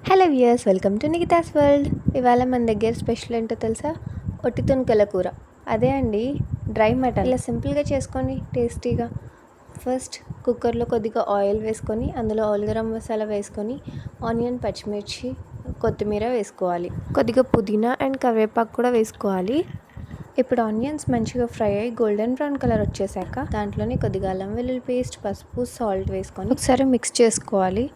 Hello viewers, welcome to Nikita's world. ఇవాళ మన దగ్గర స్పెషల్ ఏంటో తెలుసా? ఒట్టి తునకల కూర. అదే అండి, డ్రై మటన్. ఇలా సింపుల్గా చేసుకొని టేస్టీగా. ఫస్ట్ కుక్కర్లో కొద్దిగా ఆయిల్ వేసుకొని అందులో గరం మసాలా వేసుకొని ఆనియన్, పచ్చిమిర్చి, కొత్తిమీర వేసుకోవాలి. కొద్దిగా పుదీనా అండ్ కరివేపాకు కూడా వేసుకోవాలి. ఇప్పుడు ఆనియన్స్ మంచిగా ఫ్రై అయ్యి గోల్డెన్ బ్రౌన్ కలర్ వచ్చేసాక దాంట్లోనే కొద్దిగా అల్లం వెల్లుల్లి పేస్ట్, పసుపు, సాల్ట్ వేసుకొని ఒకసారి మిక్స్ చేసుకోవాలి.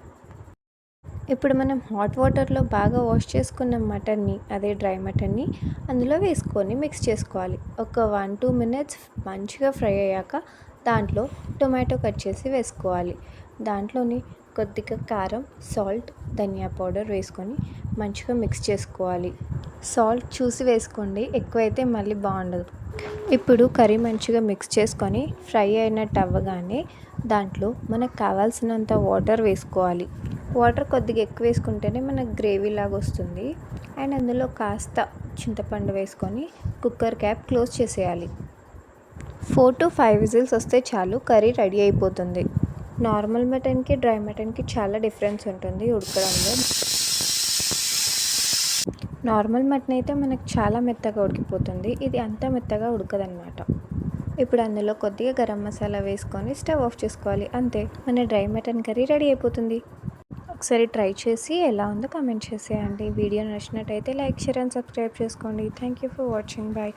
ఇప్పుడు మనం హాట్ వాటర్లో బాగా వాష్ చేసుకున్న మటన్ని, అదే డ్రై మటన్ని అందులో వేసుకొని మిక్స్ చేసుకోవాలి. ఒక 1-2 మినిట్స్ మంచిగా ఫ్రై అయ్యాక దాంట్లో టొమాటో కట్ చేసి వేసుకోవాలి. దాంట్లోని కొద్దిగా కారం, సాల్ట్, ధనియా పౌడర్ వేసుకొని మంచిగా మిక్స్ చేసుకోవాలి. సాల్ట్ చూసి వేసుకోండి, ఎక్కువైతే మళ్ళీ బాగుండదు. ఇప్పుడు కర్రీ మంచిగా మిక్స్ చేసుకొని ఫ్రై అయినట్టు అవ్వగానే దాంట్లో మనకు కావాల్సినంత వాటర్ వేసుకోవాలి. వాటర్ కొద్దిగా ఎక్కువ వేసుకుంటేనే మనకు గ్రేవీ లాగా వస్తుంది. అండ్ అందులో కాస్త చింతపండు వేసుకొని కుక్కర్ క్యాప్ క్లోజ్ చేసేయాలి. 4-5 విజిల్స్ వస్తే చాలు, కర్రీ రెడీ అయిపోతుంది. నార్మల్ మటన్కి డ్రై మటన్కి చాలా డిఫరెన్స్ ఉంటుంది ఉడకడంలో. నార్మల్ మటన్ అయితే మనకు చాలా మెత్తగా ఉడికిపోతుంది, ఇది అంత మెత్తగా ఉడకదనమాట. ఇప్పుడు అందులో కొద్దిగా గరం మసాలా వేసుకొని స్టవ్ ఆఫ్ చేసుకోవాలి. అంతే, మన డ్రై మటన్ కర్రీ రెడీ అయిపోతుంది. ఒకసారి ట్రై చేసి ఎలా ఉందో కామెంట్ చేసేయండి. వీడియో నచ్చినట్టయితే లైక్, షేర్ అండ్ సబ్స్క్రైబ్ చేసుకోండి. Thank you for watching. Bye.